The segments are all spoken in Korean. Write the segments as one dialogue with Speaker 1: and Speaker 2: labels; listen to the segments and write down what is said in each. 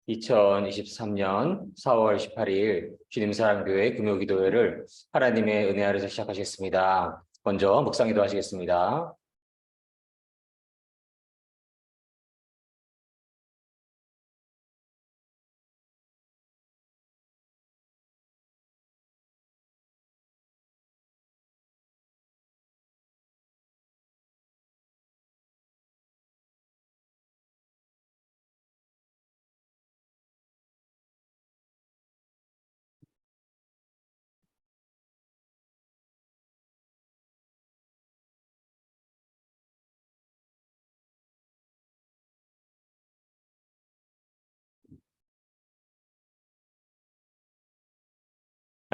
Speaker 1: 2023년 4월 18일 주님사랑교회 금요기도회를 하나님의 은혜 아래서 시작하시겠습니다. 먼저 묵상기도 하시겠습니다.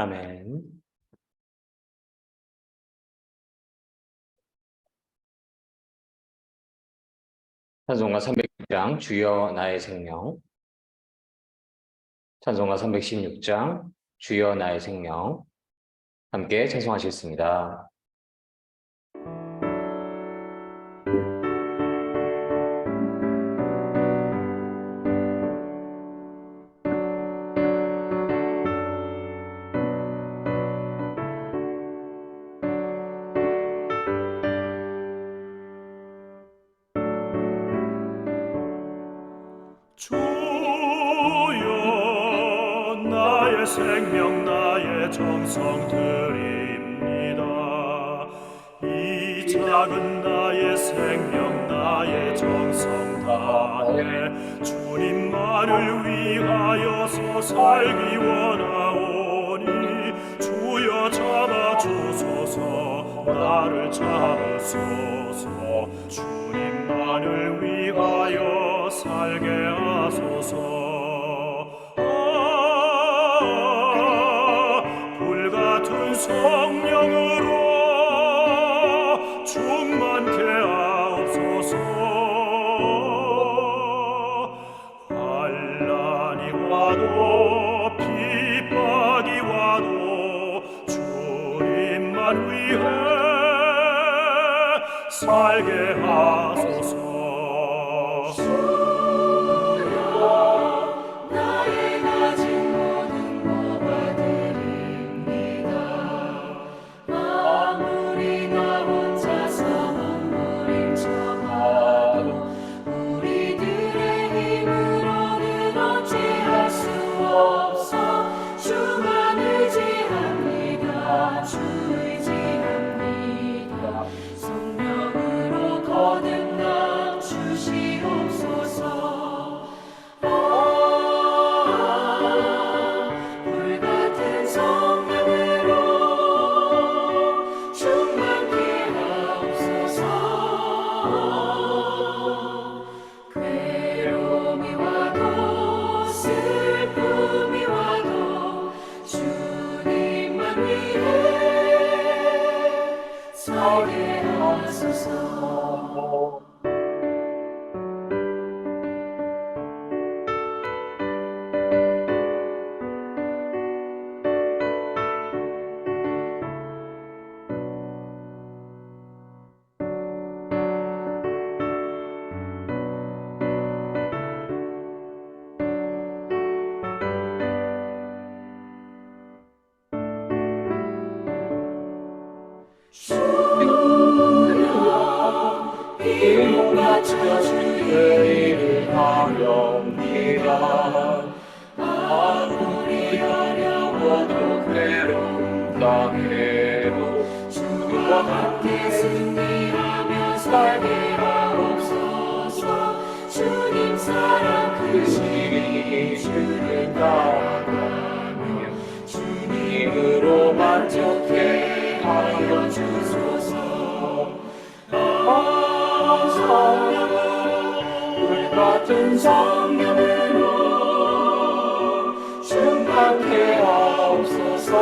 Speaker 1: 아멘. 찬송가 300장 주여 나의 생명, 찬송가 316장 주여 나의 생명, 함께 찬송하시겠습니다.
Speaker 2: 주여 나의 생명 나의 정성 드립니다. 이 작은 나의 생명 나의 정성 다해 주님만을 위하여서 살기 원하오니 주여 잡아주소서 나를 잡으소서 주님만을 위하여 살게 하소서. 불같은 성령으로 충만케 하옵소서. 환난이 와도 핍박이 와도 주님만 위해 살게 하소서.
Speaker 3: 나의 가진 모든 것과 드립니다. 아무리 나 혼자서 몸부림쳐봐도 우리들의 힘으로는 어찌할 수 없어. 주만 의지합니다. 주 의지합니다. 성령으로 거듭나 주시옵소서. 불같은 성령으로 충만케 하옵소서. 괴로움이 와도 슬픔이 와도 주님만 위해 살게 하소서. 주여 힘을 바쳐 주의 일을 하렵니다. 아무리 어려워도 괴로움 당해도 주와 함께 승리하며 살게 하옵소서. 주님 사랑 크시니 주를 따라가며 주님으로 만족해 하여 주소서. 성령으로 불같은 성령으로 충만케 하옵소서.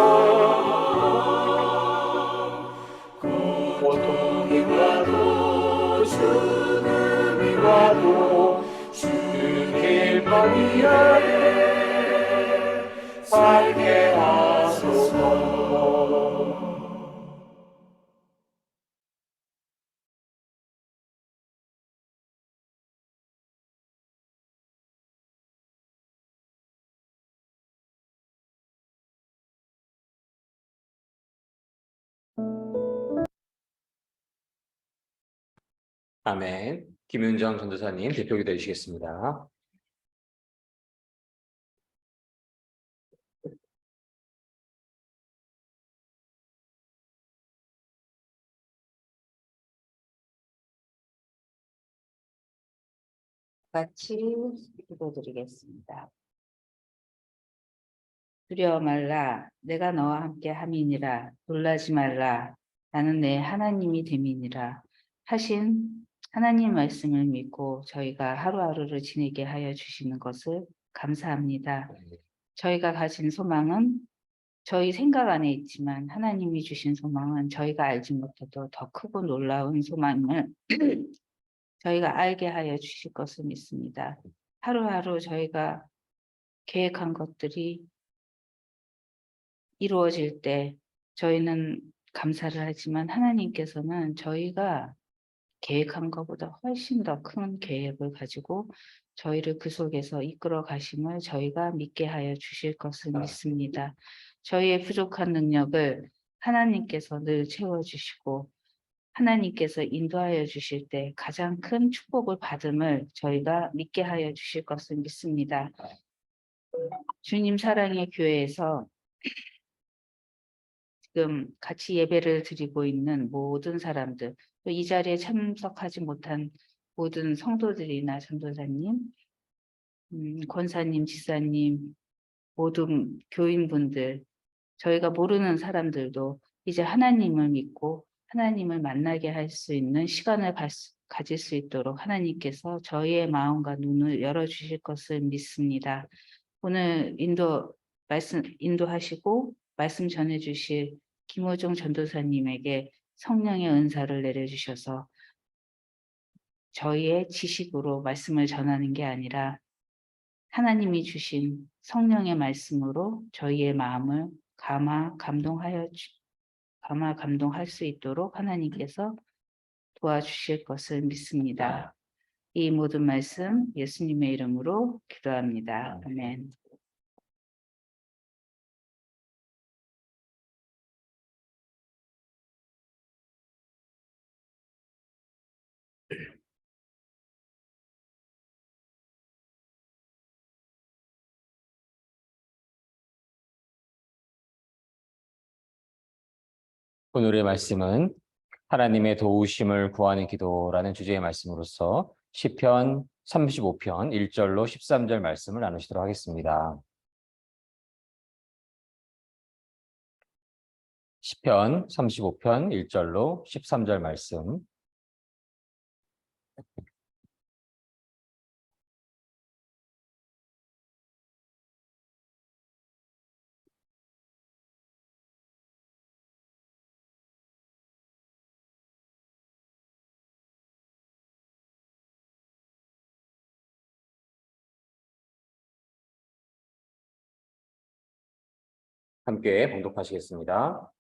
Speaker 3: 고통이 와도 죽음이 와도 주님만 위하여 살게 하소서.
Speaker 1: 아멘. 김윤정 전도사님 대표기도 해주시겠습니다.
Speaker 4: 같이 기도드리겠습니다. 두려워 말라, 내가 너와 함께 함이니라. 놀라지 말라, 나는 내 하나님이 됨이니라 하신 하나님 말씀을 믿고 저희가 하루하루를 지내게 하여 주시는 것을 감사합니다. 저희가 가진 소망은 저희 생각 안에 있지만 하나님이 주신 소망은 저희가 알지 못해도 더 크고 놀라운 소망을 저희가 알게 하여 주실 것을 믿습니다. 하루하루 저희가 계획한 것들이 이루어질 때 저희는 감사를 하지만 하나님께서는 저희가 계획한 것보다 훨씬 더 큰 계획을 가지고 저희를 그 속에서 이끌어 가심을 저희가 믿게 하여 주실 것을 믿습니다. 저희의 부족한 능력을 하나님께서 늘 채워주시고 하나님께서 인도하여 주실 때 가장 큰 축복을 받음을 저희가 믿게 하여 주실 것을 믿습니다. 주님 사랑의 교회에서 지금 같이 예배를 드리고 있는 모든 사람들, 또 이 자리에 참석하지 못한 모든 성도들이나 전도사님, 권사님, 지사님, 모든 교인분들, 저희가 모르는 사람들도 이제 하나님을 믿고 하나님을 만나게 할 수 있는 시간을 가질 수 있도록 하나님께서 저희의 마음과 눈을 열어주실 것을 믿습니다. 오늘 인도하시고 말씀 전해주실 김호종 전도사님에게 성령의 은사를 내려주셔서 저희의 지식으로 말씀을 전하는 게 아니라 하나님이 주신 성령의 말씀으로 저희의 마음을 감동할 수 있도록 하나님께서 도와주실 것을 믿습니다. 이 모든 말씀 예수님의 이름으로 기도합니다. 아멘.
Speaker 1: 오늘의 말씀은 하나님의 도우심을 구하는 기도라는 주제의 말씀으로서 시편 35편 1절로 13절 말씀을 나누시도록 하겠습니다. 시편 35편 1절로 13절 말씀. 함께 봉독하시겠습니다.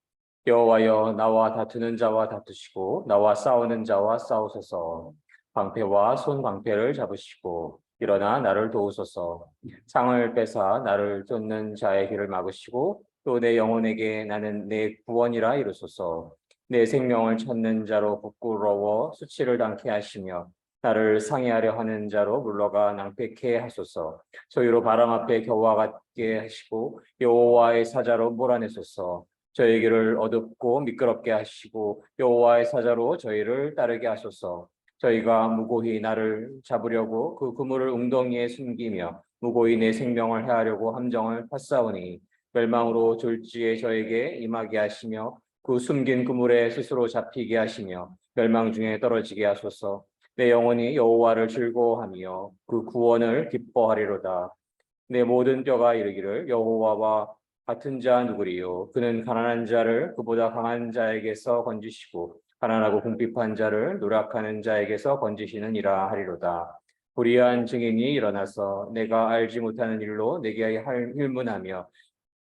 Speaker 1: 여호와여, 나와 다투는 자와 다투시고 나와 싸우는 자와 싸우소서. 방패와 손방패를 잡으시고 일어나 나를 도우소서. 창을 뺏어 나를 쫓는 자의 길을 막으시고 또 내 영혼에게 나는 내 구원이라 이루소서. 내 생명을 찾는 자로 부끄러워 수치를 당케 하시며 나를 상해하려 하는 자로 물러가 낭패케 하소서. 소유로 바람 앞에 겨와 같게 하시고 여호와의 사자로 몰아내소서. 저희에게를 어둡고 미끄럽게 하시고 여호와의 사자로 저희를 따르게 하소서. 저희가 무고히 나를 잡으려고 그 그물을 웅덩이에 숨기며 무고히 내 생명을 해하려고 함정을 팠사오니 멸망으로 졸지에 저에게 임하게 하시며 그 숨긴 그물에 스스로 잡히게 하시며 멸망 중에 떨어지게 하소서. 내 영혼이 여호와를 즐거워하며 그 구원을 기뻐하리로다. 내 모든 뼈가 이르기를 여호와와 같은 자 누구리요? 그는 가난한 자를 그보다 강한 자에게서 건지시고 가난하고 궁핍한 자를 누락하는 자에게서 건지시느니라 하리로다. 불의한 증인이 일어나서 내가 알지 못하는 일로 내게 힐문하며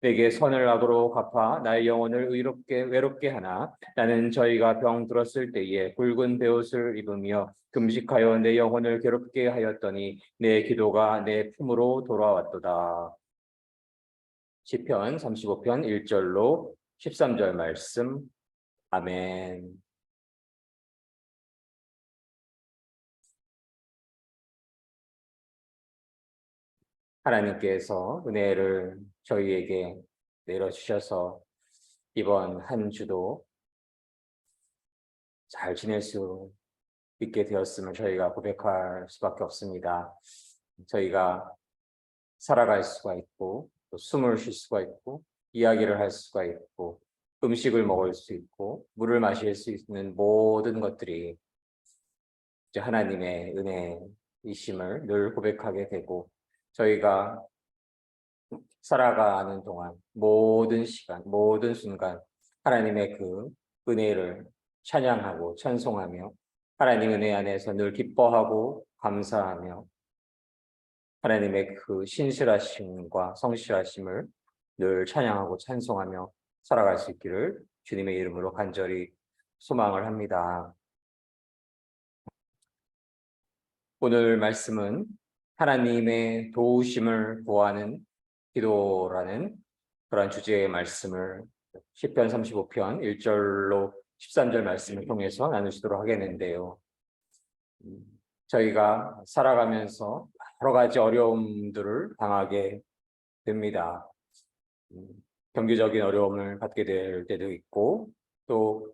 Speaker 1: 내게 선을 악으로 갚아 나의 영혼을 외롭게 하나 나는 저희가 병 들었을 때에 굵은 베옷을 입으며 금식하여 내 영혼을 괴롭게 하였더니 내 기도가 내 품으로 돌아왔도다. 시편 35편 1절로 13절 말씀. 아멘. 하나님께서 은혜를 저희에게 내려주셔서 이번 한 주도 잘 지낼 수 있게 되었음을 저희가 고백할 수밖에 없습니다. 저희가 살아갈 수가 있고 또 숨을 쉴 수가 있고 이야기를 할 수가 있고 음식을 먹을 수 있고 물을 마실 수 있는 모든 것들이 이제 하나님의 은혜이심을 늘 고백하게 되고 저희가 살아가는 동안 모든 시간, 모든 순간 하나님의 그 은혜를 찬양하고 찬송하며 하나님 은혜 안에서 늘 기뻐하고 감사하며 하나님의 그 신실하심과 성실하심을 늘 찬양하고 찬송하며 살아갈 수 있기를 주님의 이름으로 간절히 소망을 합니다. 오늘 말씀은 하나님의 도우심을 구하는 기도라는 그런 주제의 말씀을 시편 35편 1절로 13절 말씀을 통해서 나누시도록 하겠는데요. 저희가 살아가면서 여러 가지 어려움들을 당하게 됩니다. 경제적인 어려움을 받게 될 때도 있고 또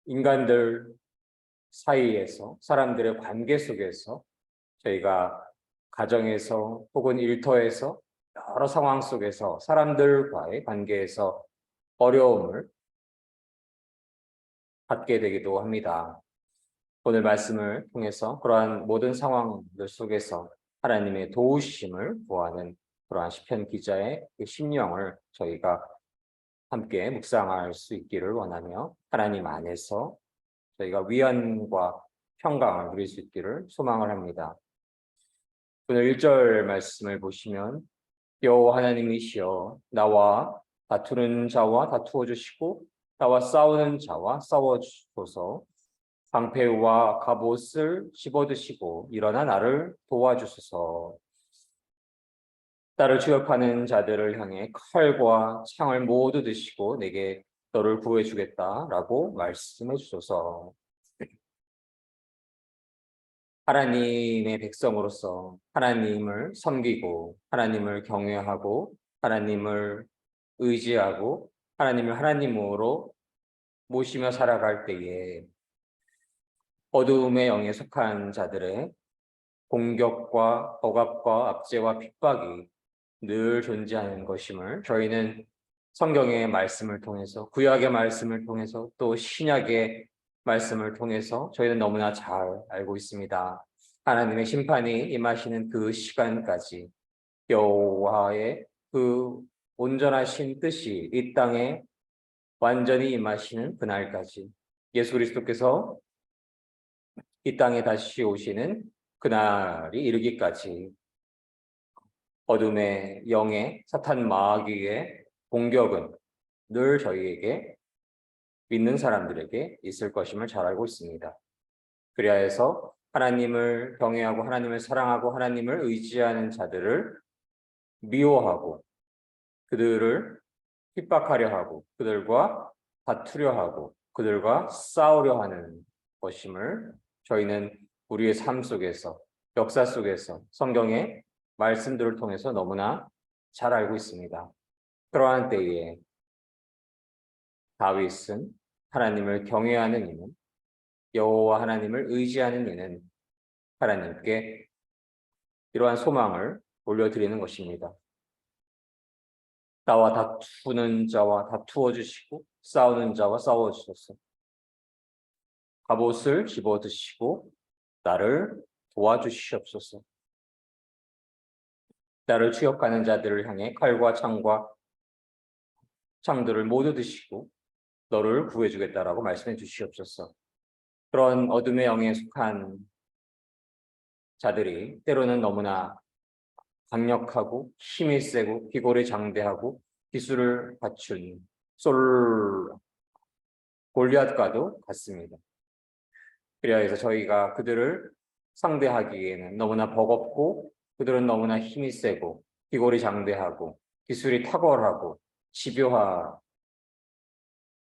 Speaker 1: 인간들 사이에서 사람들의 관계 속에서 저희가 가정에서 혹은 일터에서 여러 상황 속에서 사람들과의 관계에서 어려움을 받게 되기도 합니다. 오늘 말씀을 통해서 그러한 모든 상황들 속에서 하나님의 도우심을 구하는 그러한 시편 기자의 그 심령을 저희가 함께 묵상할 수 있기를 원하며 하나님 안에서 저희가 위안과 평강을 누릴 수 있기를 소망을 합니다. 오늘 1절 말씀을 보시면 여호와 하나님이시여 나와 다투는 자와 다투어 주시고 나와 싸우는 자와 싸워 주소서. 방패와 갑옷을 집어드시고 일어나 나를 도와주소서. 나를 추격하는 자들을 향해 칼과 창을 모두 드시고 내게 너를 구해주겠다라고 말씀해 주소서. 하나님의 백성으로서 하나님을 섬기고 하나님을 경외하고 하나님을 의지하고 하나님을 하나님으로 모시며 살아갈 때에 어두움의 영에 속한 자들의 공격과 억압과 압제와 핍박이 늘 존재하는 것임을 저희는 성경의 말씀을 통해서 구약의 말씀을 통해서 또 신약의 말씀을 통해서 저희는 너무나 잘 알고 있습니다. 하나님의 심판이 임하시는 그 시간까지 여호와의 그 온전하신 뜻이 이 땅에 완전히 임하시는 그날까지 예수 그리스도께서 이 땅에 다시 오시는 그날이 이르기까지 어둠의 영의 사탄 마귀의 공격은 늘 저희에게 믿는 사람들에게 있을 것임을 잘 알고 있습니다. 그리하여서 하나님을 경외하고 하나님을 사랑하고 하나님을 의지하는 자들을 미워하고 그들을 핍박하려 하고 그들과 다투려 하고 그들과 싸우려 하는 것임을 저희는 우리의 삶 속에서 역사 속에서 성경의 말씀들을 통해서 너무나 잘 알고 있습니다. 그러한 때에 다윗은 하나님을 경외하는 이는 여호와 하나님을 의지하는 이는 하나님께 이러한 소망을 올려드리는 것입니다. 나와 다투는 자와 다투어 주시고 싸우는 자와 싸워 주소서. 갑옷을 집어 드시고 나를 도와주시옵소서. 나를 추격하는 자들을 향해 칼과 창들을 모두 드시고 너를 구해주겠다라고 말씀해 주시옵소서. 그런 어둠의 영에 속한 자들이 때로는 너무나 강력하고 힘이 세고 기골이 장대하고 기술을 갖춘 골리앗과도 같습니다. 그래서 저희가 그들을 상대하기에는 너무나 버겁고 그들은 너무나 힘이 세고 기골이 장대하고 기술이 탁월하고 집요한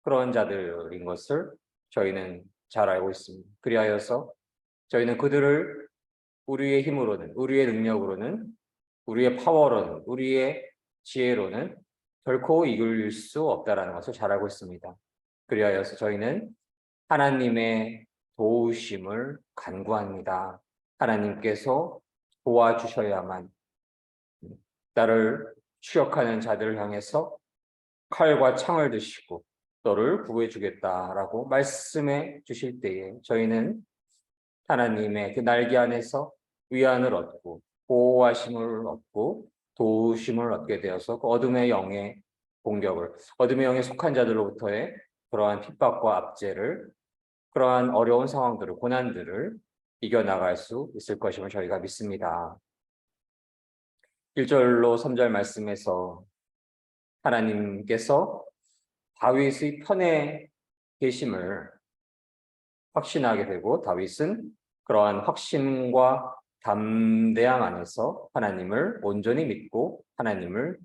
Speaker 1: 그런 자들인 것을 저희는 잘 알고 있습니다. 그리하여서 저희는 그들을 우리의 힘으로는 우리의 능력으로는 우리의 파워로는, 우리의 지혜로는 결코 이길 수 없다라는 것을 잘 알고 있습니다. 그리하여서 저희는 하나님의 도우심을 간구합니다. 하나님께서 도와주셔야만 나를 추격하는 자들을 향해서 칼과 창을 드시고 너를 구해주겠다라고 말씀해 주실 때에 저희는 하나님의 그 날개 안에서 위안을 얻고 보호하심을 얻고 도우심을 얻게 되어서 그 어둠의 영의 공격을, 어둠의 영에 속한 자들로부터의 그러한 핍박과 압제를, 그러한 어려운 상황들을, 고난들을 이겨나갈 수 있을 것임을 저희가 믿습니다. 1절로 3절 말씀에서 하나님께서 다윗의 편에 계심을 확신하게 되고, 다윗은 그러한 확신과 담대함 안에서 하나님을 온전히 믿고 하나님을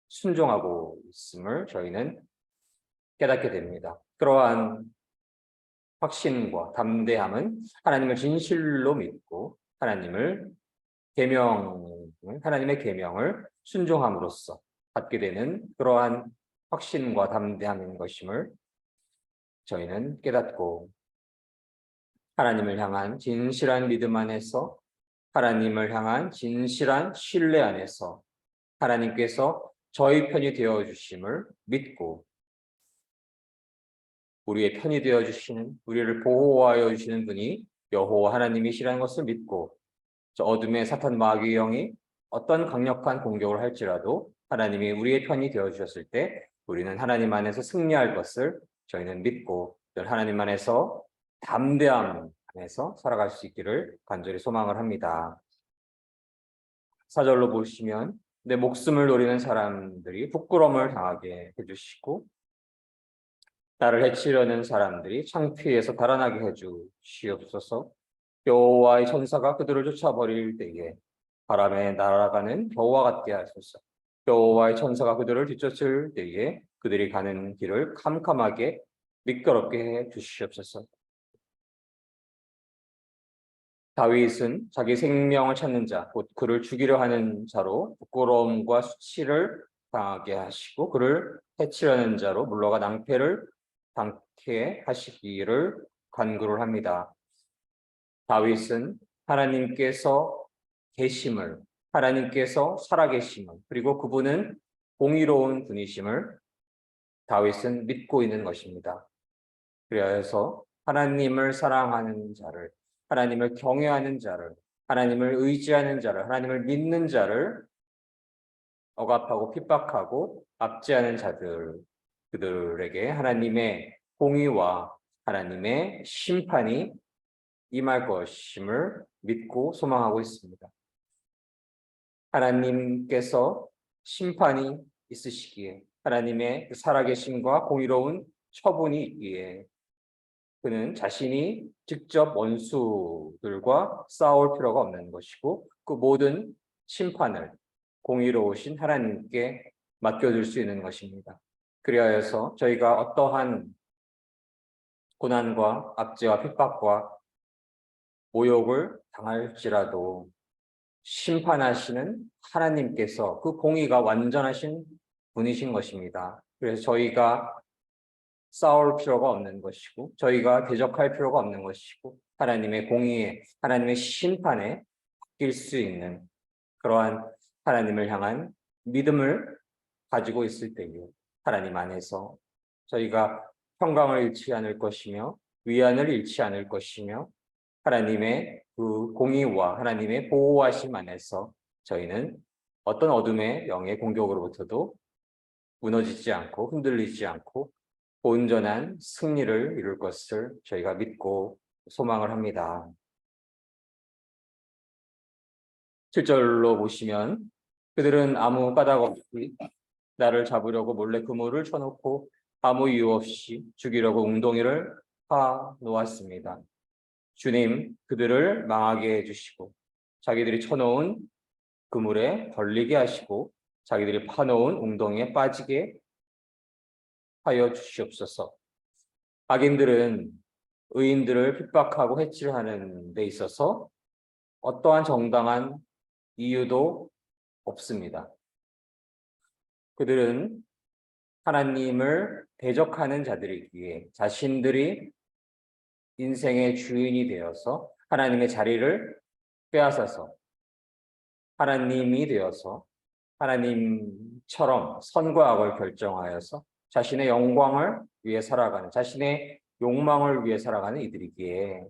Speaker 1: 순종하고 있음을 저희는 깨닫게 됩니다. 그러한 확신과 담대함은 하나님을 진실로 믿고 하나님의 계명을 순종함으로써 갖게 되는 그러한 확신과 담대함인 것임을 저희는 깨닫고, 하나님을 향한 진실한 믿음 안에서, 하나님을 향한 진실한 신뢰 안에서 하나님께서 저희 편이 되어 주심을 믿고, 우리의 편이 되어 주시는, 우리를 보호하여 주시는 분이 여호와 하나님이시라는 것을 믿고, 저 어둠의 사탄 마귀의 영이 어떤 강력한 공격을 할지라도 하나님이 우리의 편이 되어 주셨을 때 우리는 하나님 안에서 승리할 것을 저희는 믿고, 늘 하나님 안에서 담대함 안에서 살아갈 수 있기를 간절히 소망을 합니다. 4절로 보시면 내 목숨을 노리는 사람들이 부끄러움을 당하게 해주시고, 나를 해치려는 사람들이 창피해서 달아나게 해주시옵소서. 여호와의 천사가 그들을 쫓아버릴 때에 바람에 날아가는 겨우와 같게 하소서. 여호와의 천사가 그들을 뒤쫓을 때에 그들이 가는 길을 캄캄하게 미끄럽게 해 주시옵소서. 다윗은 자기 생명을 찾는 자, 곧 그를 죽이려 하는 자로 부끄러움과 수치를 당하게 하시고, 그를 해치려는 자로 물러가 낭패를 당케 하시기를 간구를 합니다. 다윗은 하나님께서 계심을, 하나님께서 살아계심을, 그리고 그분은 공의로운 분이심을 다윗은 믿고 있는 것입니다. 그래서 하나님을 사랑하는 자를, 하나님을 경외하는 자를, 하나님을 의지하는 자를, 하나님을 믿는 자를 억압하고 핍박하고 압제하는 자들, 그들에게 하나님의 공의와 하나님의 심판이 임할 것임을 믿고 소망하고 있습니다. 하나님께서 심판이 있으시기에, 하나님의 살아계심과 공의로운 처분이 있기에 그는 자신이 직접 원수들과 싸울 필요가 없는 것이고, 그 모든 심판을 공의로우신 하나님께 맡겨둘 수 있는 것입니다. 그리하여서 저희가 어떠한 고난과 압제와 핍박과 모욕을 당할지라도 심판하시는 하나님께서 그 공의가 완전하신 분이신 것입니다. 그래서 저희가 싸울 필요가 없는 것이고, 저희가 대적할 필요가 없는 것이고, 하나님의 공의에, 하나님의 심판에 바뀔 수 있는 그러한 하나님을 향한 믿음을 가지고 있을 때에 하나님 안에서 저희가 평강을 잃지 않을 것이며 위안을 잃지 않을 것이며, 하나님의 그 공의와 하나님의 보호하심 안에서 저희는 어떤 어둠의 영의 공격으로부터도 무너지지 않고 흔들리지 않고 온전한 승리를 이룰 것을 저희가 믿고 소망을 합니다. 7절로 보시면 그들은 아무 까닭 없이 나를 잡으려고 몰래 그물을 쳐놓고 아무 이유 없이 죽이려고 웅덩이를 파 놓았습니다. 주님, 그들을 망하게 해주시고 자기들이 쳐놓은 그물에 걸리게 하시고 자기들이 파놓은 웅덩이에 빠지게 하여 주시옵소서. 악인들은 의인들을 핍박하고 해치려 하는 데 있어서 어떠한 정당한 이유도 없습니다. 그들은 하나님을 대적하는 자들이기에 자신들이 인생의 주인이 되어서 하나님의 자리를 빼앗아서 하나님이 되어서 하나님처럼 선과 악을 결정하여서 자신의 영광을 위해 살아가는, 자신의 욕망을 위해 살아가는 이들이기에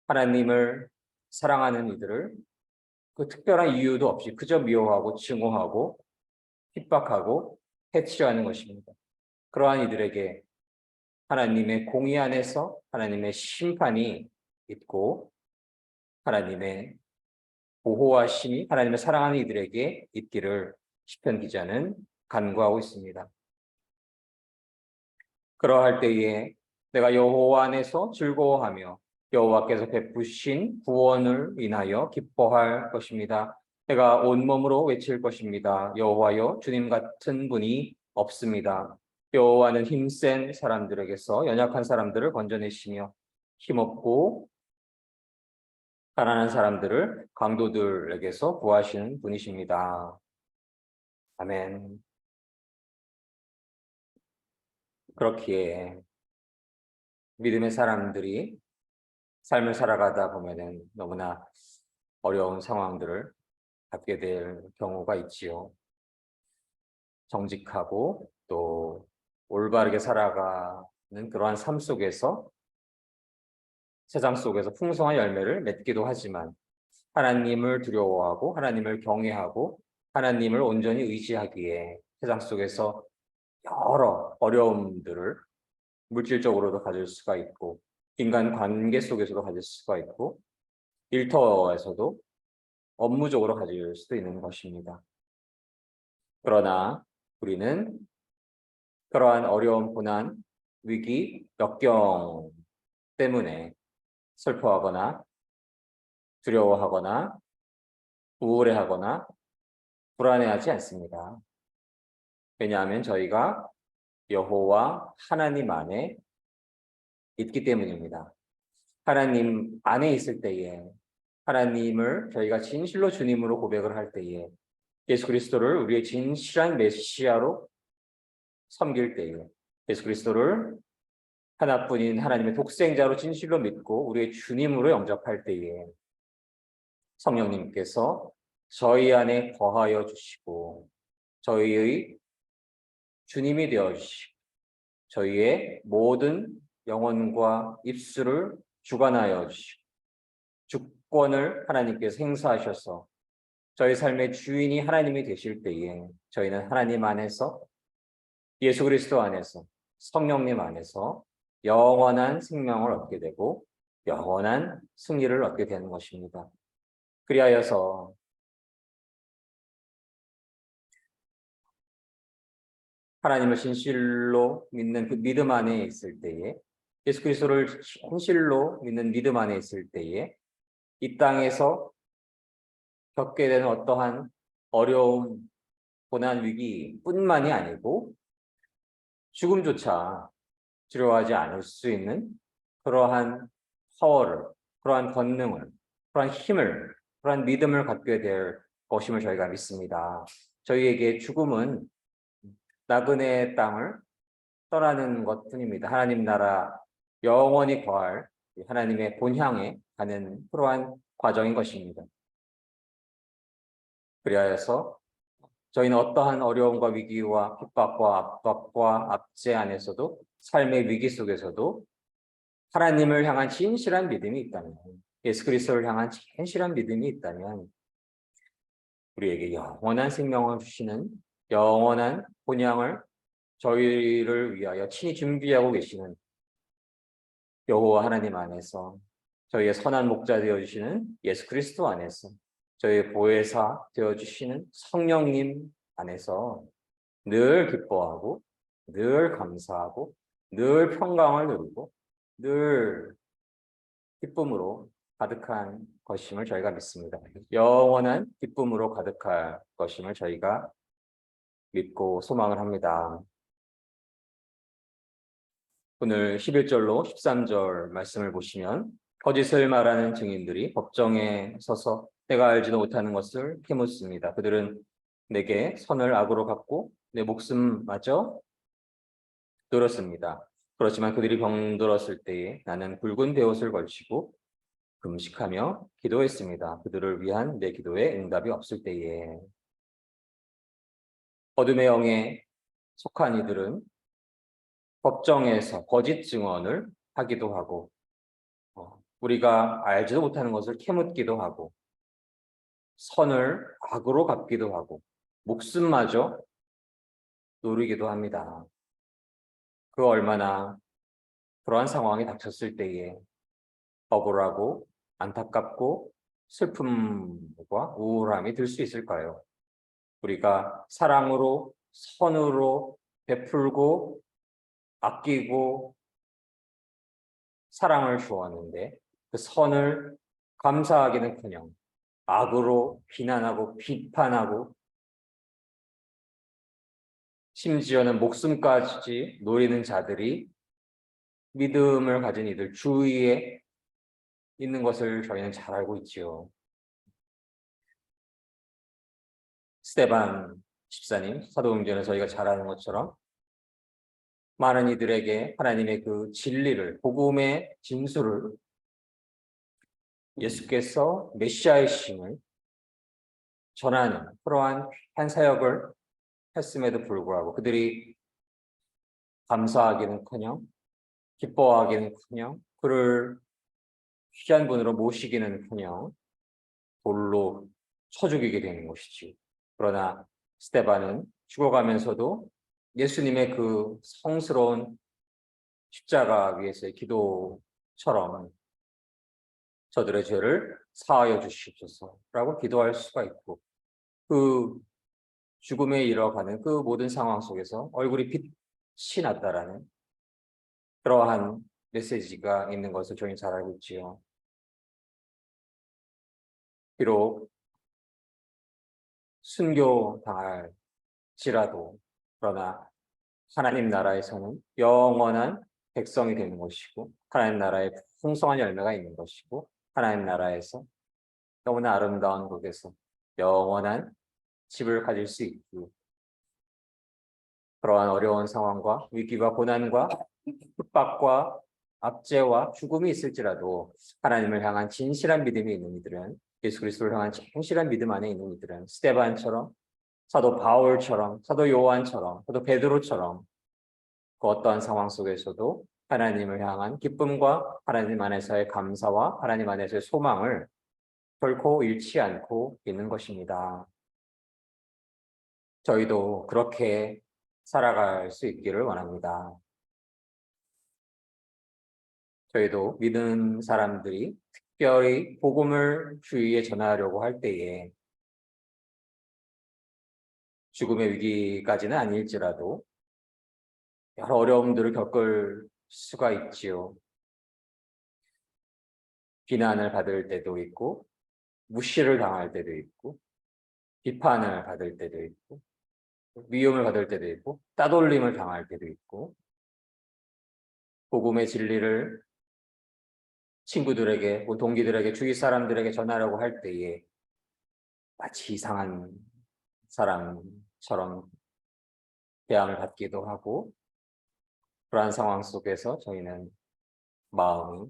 Speaker 1: 하나님을 사랑하는 이들을 그 특별한 이유도 없이 그저 미워하고 증오하고 핍박하고 해치려 하는 것입니다. 그러한 이들에게 하나님의 공의 안에서 하나님의 심판이 있고 하나님의 보호하심이 하나님의 사랑하는 이들에게 있기를 시편 기자는 간구하고 있습니다. 그러할 때에 내가 여호와 안에서 즐거워하며 여호와께서 베푸신 구원을 인하여 기뻐할 것입니다. 내가 온몸으로 외칠 것입니다. 여호와여, 주님 같은 분이 없습니다. 여호와는 힘센 사람들에게서 연약한 사람들을 건져내시며 힘없고 가난한 사람들을 강도들에게서 구하시는 분이십니다. 아멘. 그렇기에 믿음의 사람들이 삶을 살아가다 보면은 너무나 어려운 상황들을 갖게 될 경우가 있지요. 정직하고 또 올바르게 살아가는 그러한 삶 속에서 세상 속에서 풍성한 열매를 맺기도 하지만 하나님을 두려워하고 하나님을 경외하고 하나님을 온전히 의지하기에 세상 속에서 여러 어려움들을 물질적으로도 가질 수가 있고 인간 관계 속에서도 가질 수가 있고 일터에서도 업무적으로 가질 수도 있는 것입니다. 그러나 우리는 그러한 어려운 고난, 위기, 역경 때문에 슬퍼하거나 두려워하거나 우울해하거나 불안해하지 않습니다. 왜냐하면 저희가 여호와 하나님 안에 있기 때문입니다. 하나님 안에 있을 때에 하나님을 저희가 진실로 주님으로 고백을 할 때에 예수 그리스도를 우리의 진실한 메시아로 섬길 때에 예수 그리스도를 하나뿐인 하나님의 독생자로 진실로 믿고 우리의 주님으로 영접할 때에 성령님께서 저희 안에 거하여 주시고 저희의 주님이 되어 주시고 저희의 모든 영혼과 입술을 주관하여 주시고 주권을 하나님께서 행사하셔서 저희 삶의 주인이 하나님이 되실 때에 저희는 하나님 안에서 예수 그리스도 안에서 성령님 안에서 영원한 생명을 얻게 되고 영원한 승리를 얻게 되는 것입니다. 그리하여서 하나님을 진실로 믿는 그 믿음 안에 있을 때에 예수 그리스도를 진실로 믿는 믿음 안에 있을 때에 이 땅에서 겪게 되는 어떠한 어려움, 고난, 위기뿐만이 아니고 죽음조차 두려워하지 않을 수 있는 그러한 파워를, 그러한 권능을, 그러한 힘을, 그러한 믿음을 갖게 될 것임을 저희가 믿습니다. 저희에게 죽음은 나그네 땅을 떠나는 것뿐입니다. 하나님 나라 영원히 거할 하나님의 본향에 가는 그러한 과정인 것입니다. 그리하여서 저희는 어떠한 어려움과 위기와 핍박과 압박과 압제 안에서도 삶의 위기 속에서도 하나님을 향한 진실한 믿음이 있다면 예수 그리스도를 향한 진실한 믿음이 있다면 우리에게 영원한 생명을 주시는 영원한 본향을 저희를 위하여 친히 준비하고 계시는 여호와 하나님 안에서 저희의 선한 목자 되어주시는 예수 그리스도 안에서 저희의 보혜사 되어주시는 성령님 안에서 늘 기뻐하고 늘 감사하고 늘 평강을 누리고 늘 기쁨으로 가득한 것임을 저희가 믿습니다. 영원한 기쁨으로 가득할 것임을 저희가 믿고 소망을 합니다. 오늘 11절로 13절 말씀을 보시면 거짓을 말하는 증인들이 법정에 서서 내가 알지도 못하는 것을 캐묻습니다. 그들은 내게 선을 악으로 갚고 내 목숨마저 들었습니다. 그렇지만 그들이 병들었을 때에 나는 굵은 베옷을 걸치고 금식하며 기도했습니다. 그들을 위한 내 기도에 응답이 없을 때에. 어둠의 영에 속한 이들은 법정에서 거짓 증언을 하기도 하고 우리가 알지도 못하는 것을 캐묻기도 하고 선을 악으로 갚기도 하고 목숨마저 노리기도 합니다. 그 얼마나 그러한 상황이 닥쳤을 때에 억울하고 안타깝고 슬픔과 우울함이 들 수 있을까요? 우리가 사랑으로 선으로 베풀고 아끼고 사랑을 주었는데 그 선을 감사하기는커녕 악으로 비난하고 비판하고 심지어는 목숨까지 노리는 자들이 믿음을 가진 이들 주위에 있는 것을 저희는 잘 알고 있지요. 스데반 집사님, 사도행전에서 저희가 잘 아는 것처럼 많은 이들에게 하나님의 그 진리를, 복음의 진수를 예수께서 메시아이심을 전하는 그러한 한 사역을 했음에도 불구하고 그들이 감사하기는커녕 기뻐하기는커녕 그를 귀한 분으로 모시기는커녕 돌로 쳐 죽이게 되는 것이지. 그러나 스데반은 죽어가면서도 예수님의 그 성스러운 십자가 위에서의 기도처럼 저들의 죄를 사하여 주시옵소서라고 기도할 수가 있고 그 죽음에 이뤄가는 그 모든 상황 속에서 얼굴이 빛이 났다라는 그러한 메시지가 있는 것을 저희는 잘 알고 있지요. 비록 순교당할지라도 그러나 하나님 나라에서는 영원한 백성이 되는 것이고 하나님 나라에 풍성한 열매가 있는 것이고 하나님 나라에서 너무나 아름다운 곳에서 영원한 집을 가질 수 있고 그러한 어려운 상황과 위기와 고난과 핍박과 압제와 죽음이 있을지라도 하나님을 향한 진실한 믿음이 있는 이들은 예수 그리스도를 향한 진실한 믿음 안에 있는 이들은 스데반처럼 사도 바울처럼 사도 요한처럼 사도 베드로처럼 그 어떠한 상황 속에서도 하나님을 향한 기쁨과 하나님 안에서의 감사와 하나님 안에서의 소망을 결코 잃지 않고 있는 것입니다. 저희도 그렇게 살아갈 수 있기를 원합니다. 저희도 믿는 사람들이 특별히 복음을 주위에 전하려고 할 때에 죽음의 위기까지는 아닐지라도 여러 어려움들을 겪을 수가 있지요. 비난을 받을 때도 있고 무시를 당할 때도 있고 비판을 받을 때도 있고 미움을 받을 때도 있고 따돌림을 당할 때도 있고 복음의 진리를 친구들에게, 동기들에게, 주위 사람들에게 전하려고 할 때에 마치 이상한 사람처럼 대함을 받기도 하고 그러한 상황 속에서 저희는 마음이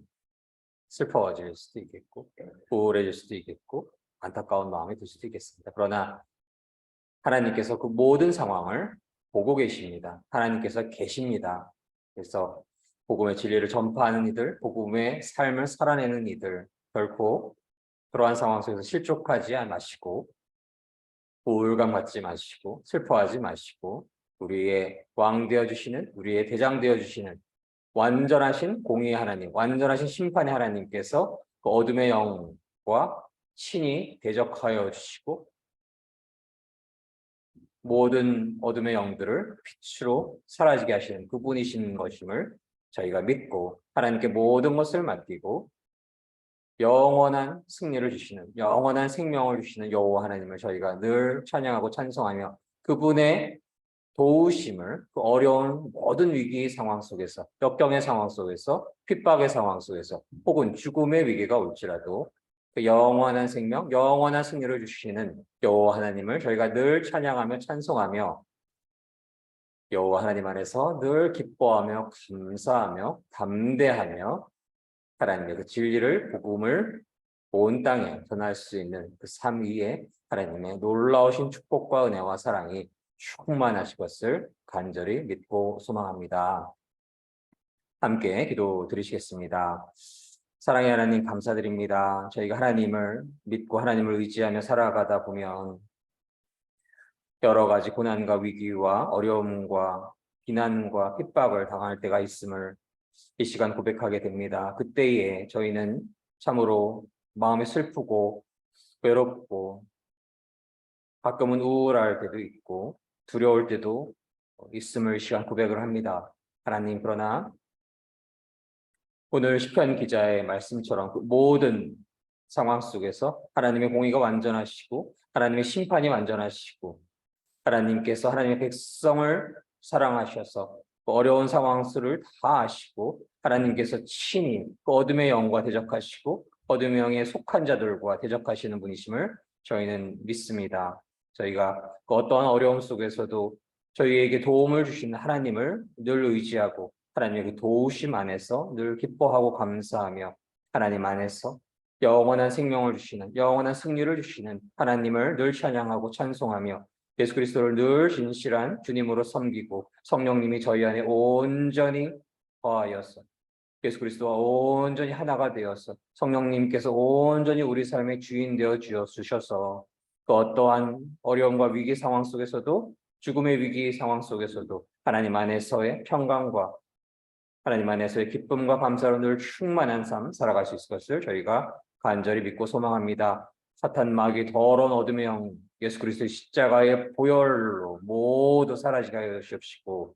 Speaker 1: 슬퍼질 수도 있겠고 우울해질 수도 있겠고 안타까운 마음이 들 수도 있겠습니다. 그러나 하나님께서 그 모든 상황을 보고 계십니다. 하나님께서 계십니다. 그래서 복음의 진리를 전파하는 이들, 복음의 삶을 살아내는 이들 결코 그러한 상황 속에서 실족하지 마시고 우울감 갖지 마시고 슬퍼하지 마시고 우리의 왕 되어주시는 우리의 대장 되어주시는 완전하신 공의의 하나님, 완전하신 심판의 하나님께서 그 어둠의 영과 친히 대적하여 주시고 모든 어둠의 영들을 빛으로 사라지게 하시는 그분이신 것임을 저희가 믿고 하나님께 모든 것을 맡기고 영원한 승리를 주시는 영원한 생명을 주시는 여호와 하나님을 저희가 늘 찬양하고 찬송하며 그분의 도우심을 그 어려운 모든 위기의 상황 속에서, 역경의 상황 속에서, 핍박의 상황 속에서, 혹은 죽음의 위기가 올지라도 그 영원한 생명, 영원한 승리를 주시는 여호와 하나님을 저희가 늘 찬양하며 찬송하며 여호와 하나님 안에서 늘 기뻐하며 감사하며 담대하며 하나님의 그 진리를, 복음을 온 땅에 전할 수 있는 그 삶 위에 하나님의 놀라우신 축복과 은혜와 사랑이 충만하실 것을 간절히 믿고 소망합니다. 함께 기도 드리시겠습니다. 사랑의 하나님 감사드립니다. 저희가 하나님을 믿고 하나님을 의지하며 살아가다 보면 여러 가지 고난과 위기와 어려움과 비난과 핍박을 당할 때가 있음을 이 시간 고백하게 됩니다. 그때에 저희는 참으로 마음이 슬프고 외롭고 가끔은 우울할 때도 있고 두려울 때도 있음을 이 시간 고백을 합니다. 하나님, 그러나 오늘 시편 기자의 말씀처럼 그 모든 상황 속에서 하나님의 공의가 완전하시고 하나님의 심판이 완전하시고 하나님께서 하나님의 백성을 사랑하셔서 그 어려운 상황들을 다 아시고 하나님께서 친히 그 어둠의 영과 대적하시고 어둠의 영에 속한 자들과 대적하시는 분이심을 저희는 믿습니다. 저희가 그 어떠한 어려움 속에서도 저희에게 도움을 주시는 하나님을 늘 의지하고 하나님의 그 도우심 안에서 늘 기뻐하고 감사하며 하나님 안에서 영원한 생명을 주시는, 영원한 승리를 주시는 하나님을 늘 찬양하고 찬송하며 예수 그리스도를 늘 진실한 주님으로 섬기고 성령님이 저희 안에 온전히 거하여서 예수 그리스도와 온전히 하나가 되어서 성령님께서 온전히 우리 삶의 주인 되어 주셔서 그 어떠한 어려움과 위기 상황 속에서도 죽음의 위기 상황 속에서도 하나님 안에서의 평강과 하나님 안에서의 기쁨과 감사로 늘 충만한 삶 살아갈 수 있을 것을 저희가 간절히 믿고 소망합니다. 사탄 마귀 더러운 어둠의 영 예수 그리스도의 십자가의 보혈로 모두 사라지게 하여 주시옵시고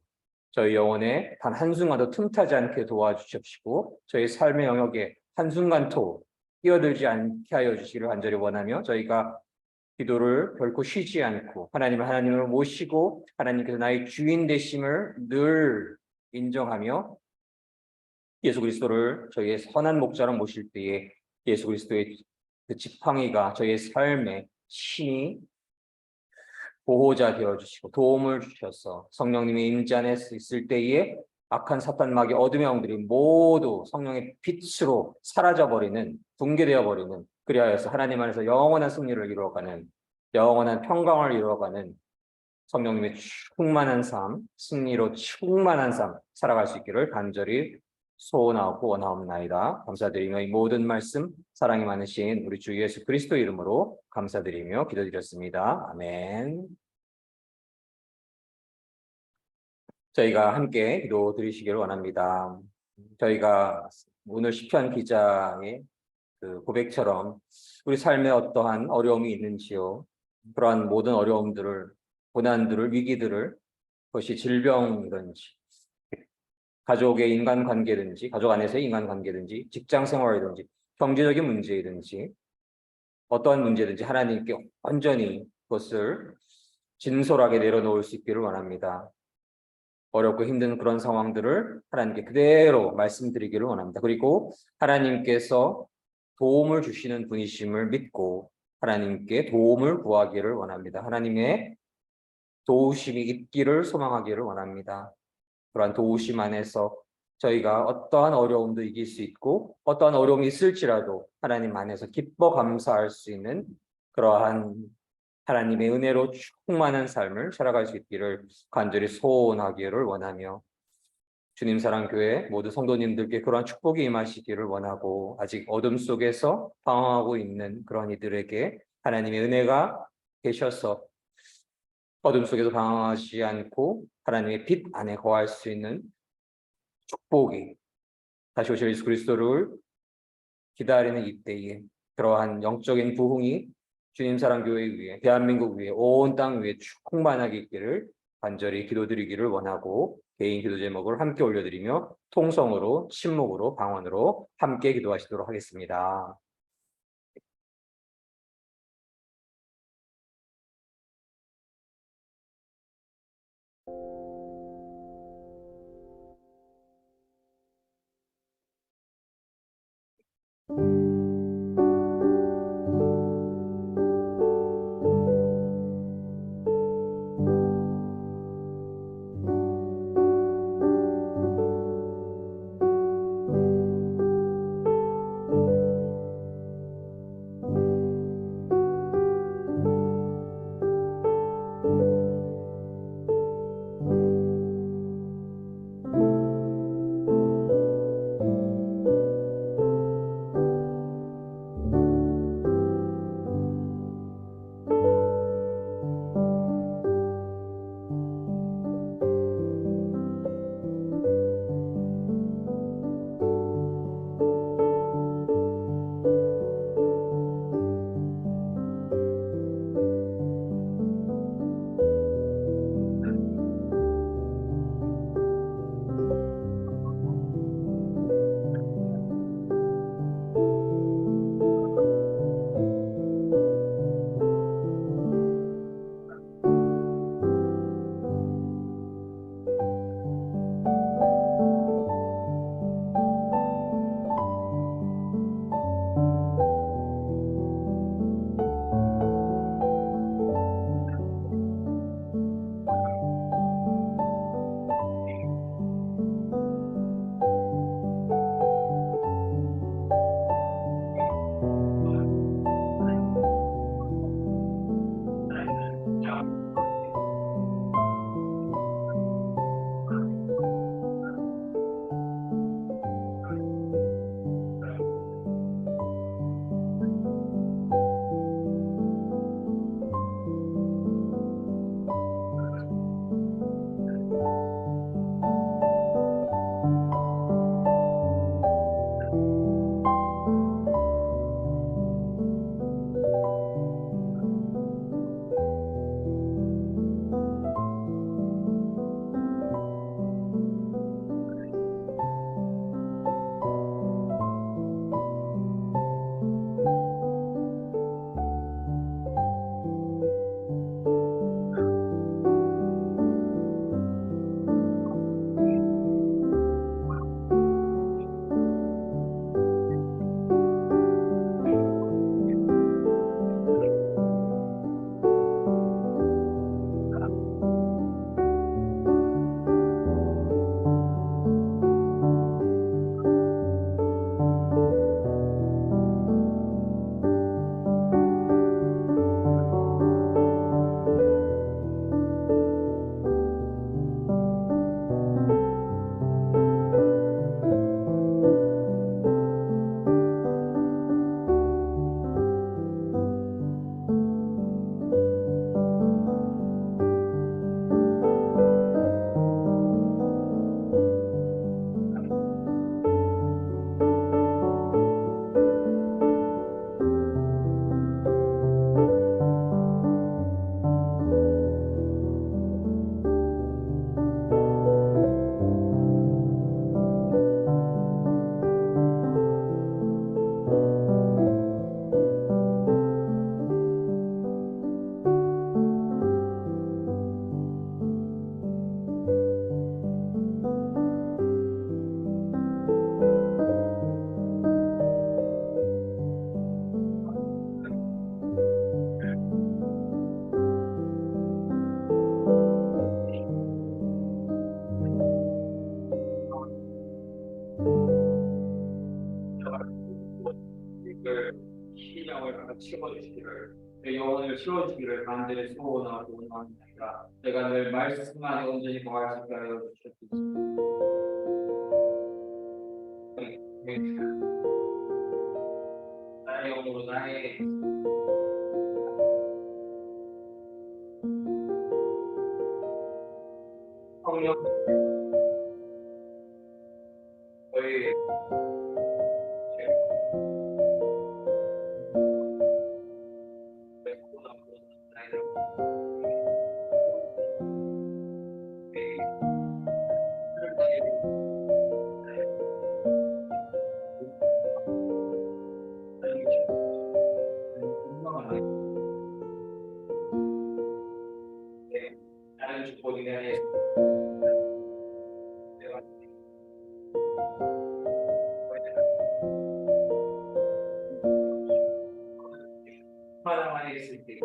Speaker 1: 저희 영혼에 단 한순간도 틈타지 않게 도와주시옵시고 저희 삶의 영역에 한순간도 끼어들지 않게 하여 주시기를 간절히 원하며 저희가 기도를 결코 쉬지 않고 하나님을 모시고 하나님께서 나의 주인 되심을 늘 인정하며 예수 그리스도를 저희의 선한 목자로 모실 때에 예수 그리스도의 그 지팡이가 저희의 삶에 신이 보호자 되어주시고 도움을 주셔서 성령님의 임재 안에 있을 때에 악한 사탄 마귀 어둠의 영들이 모두 성령의 빛으로 사라져버리는, 붕괴되어버리는, 그리하여서 하나님 안에서 영원한 승리를 이루어가는, 영원한 평강을 이루어가는 성령님의 충만한 삶, 승리로 충만한 삶 살아갈 수 있기를 간절히 소원하고 원하옵나이다. 감사드리며 이 모든 말씀 사랑이 많으신 우리 주 예수 그리스도 이름으로 감사드리며 기도드렸습니다. 아멘. 저희가 함께 기도 드리시기를 원합니다. 저희가 오늘 시편 기자의 그 고백처럼 우리 삶에 어떠한 어려움이 있는지요. 그러한 모든 어려움들을, 고난들을, 위기들을 그것이 질병이든지 가족의 인간관계든지 가족 안에서의 인간관계든지 직장 생활이든지 경제적인 문제이든지 어떠한 문제든지 하나님께 완전히 그것을 진솔하게 내려놓을 수 있기를 원합니다. 어렵고 힘든 그런 상황들을 하나님께 그대로 말씀드리기를 원합니다. 그리고 하나님께서 도움을 주시는 분이심을 믿고 하나님께 도움을 구하기를 원합니다. 하나님의 도우심이 있기를 소망하기를 원합니다. 그러한 도우심 안에서 저희가 어떠한 어려움도 이길 수 있고 어떠한 어려움이 있을지라도 하나님 안에서 기뻐 감사할 수 있는 그러한 하나님의 은혜로 충만한 삶을 살아갈 수 있기를 간절히 소원하기를 원하며 주님 사랑교회 모두 성도님들께 그러한 축복이 임하시기를 원하고 아직 어둠 속에서 방황하고 있는 그런 이들에게 하나님의 은혜가 계셔서 어둠 속에서 방황하지 않고 하나님의 빛 안에 거할 수 있는 축복이 다시 오실 예수 그리스도를 기다리는 이때에 그러한 영적인 부흥이 주님 사랑교회 위에 대한민국 위에 온 땅 위에 충만하게 있기를 간절히 기도드리기를 원하고 개인 기도 제목을 함께 올려드리며 통성으로 침묵으로 방언으로 함께 기도하시도록 하겠습니다. 영을 채워주시기를 내 영혼을 채워주기를 간절히 소원하고 원합니다. 내가 늘 말씀 안에 온전히 거할 수 있게 하여 주시옵소서. 나의 영으로 나의 성령 저희 나는 축복이 하나만에 있을 때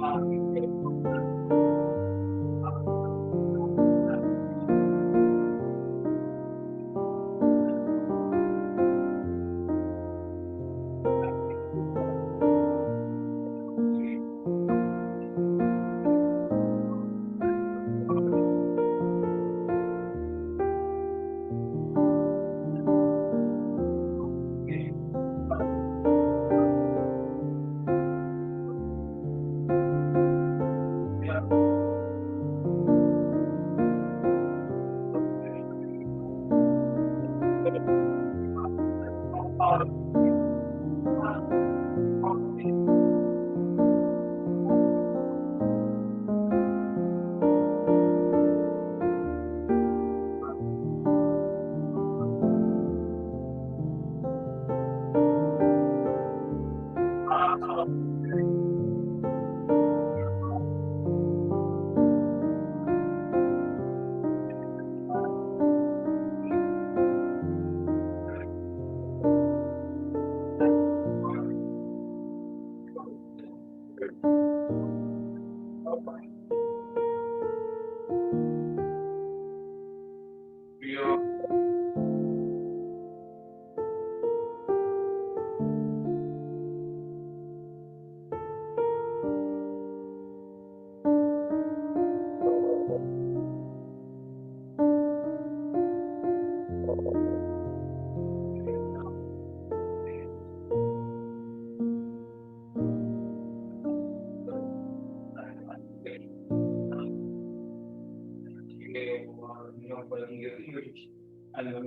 Speaker 1: 하나님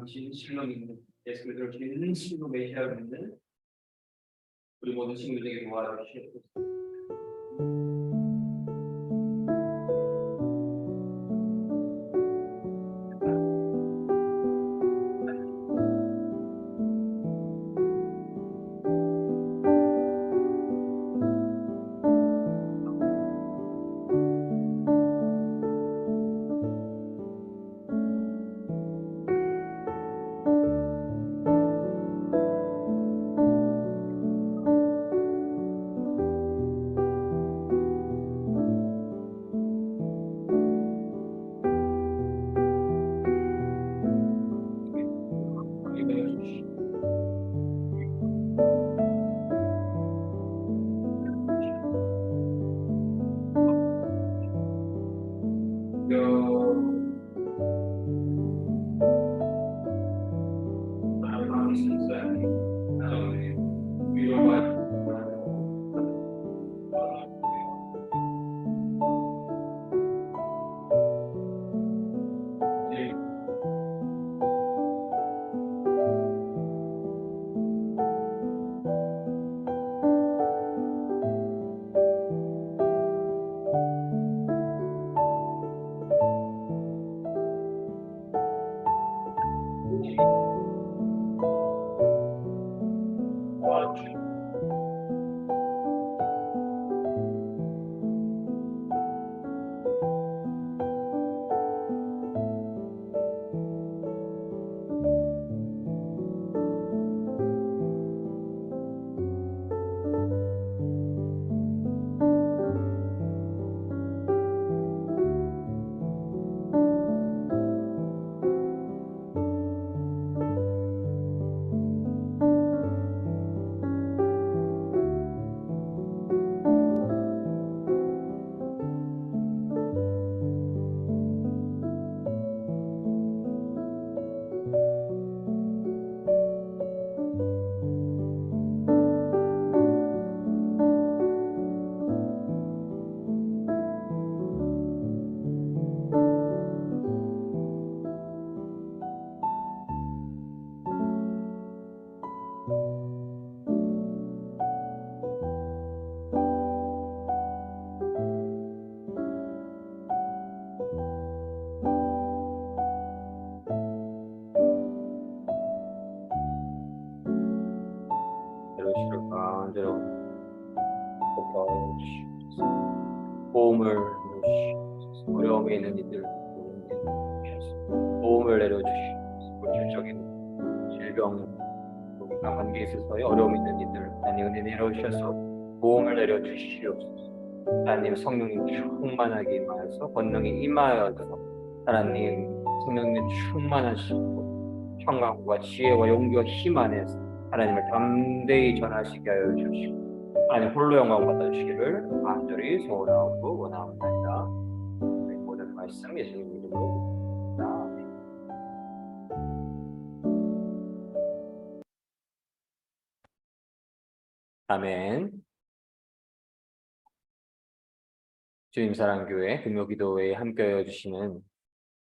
Speaker 1: 진실로 믿는 예수 그리스도를 진실로 메시아로 믿는 우리 모든 친구들에게 도와주시옵소서. 대로 가운데로 주시옵소서. 보험을 내려주시옵소서. 어려움에 있는 이들 보험을 내려주시옵소서. 물질적인 질병 감기에 있어서의 어려움이 있는 이들 하나님 은혜 내려주셔서 보험을 내려주시옵소서. 하나님 성령님 충만하게 임하여서 권능이 임하여서 하나님 성령님 충만하시고 평강과 지혜와 용기와 힘 안에서 하나님을 담대히 전하시게 하여 주시고 하나님 홀로 영광 받아주시기를 간절히 소원하고 원하옵나이다. 우리 모든 말씀 예수님 이름으로 기도합니다. 아멘. 주님 사랑교회 금요기도회에 함께하여 주시는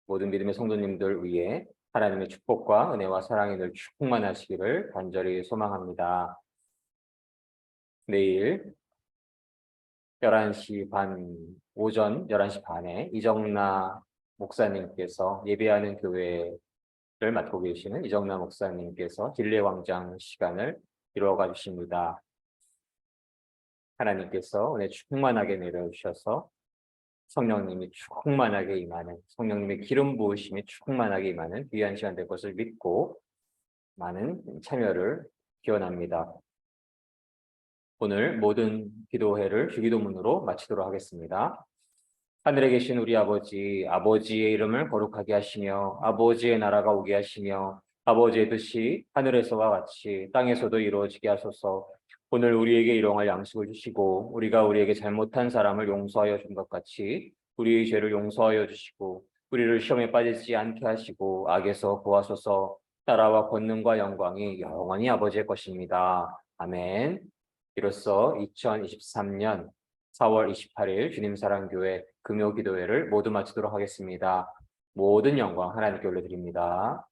Speaker 1: 모든 믿음의 성도님들 위해 하나님의 축복과 은혜와 사랑이 늘 충만하시기를 간절히 소망합니다. 내일 11시 반, 오전 11시 반에 이정나 목사님께서 예배하는 교회를 맡고 계시는 이정나 목사님께서 진례광장 시간을 이루어가 주십니다. 하나님께서 은혜 충만하게 내려주셔서 성령님이 충만하게 임하는, 성령님의 기름 부으심이 충만하게 임하는 귀한 시간 될 것을 믿고 많은 참여를 기원합니다. 오늘 모든 기도회를 주기도문으로 마치도록 하겠습니다. 하늘에 계신 우리 아버지, 아버지의 이름을 거룩하게 하시며 아버지의 나라가 오게 하시며 아버지의 뜻이 하늘에서와 같이 땅에서도 이루어지게 하소서. 오늘 우리에게 일용할 양식을 주시고 우리가 우리에게 잘못한 사람을 용서하여 준 것 같이 우리의 죄를 용서하여 주시고 우리를 시험에 빠지지 않게 하시고 악에서 구하소서. 나라와 권능과 영광이 영원히 아버지의 것입니다. 아멘. 이로써 2023년 4월 28일 주님사랑교회 금요기도회를 모두 마치도록 하겠습니다. 모든 영광 하나님께 올려드립니다.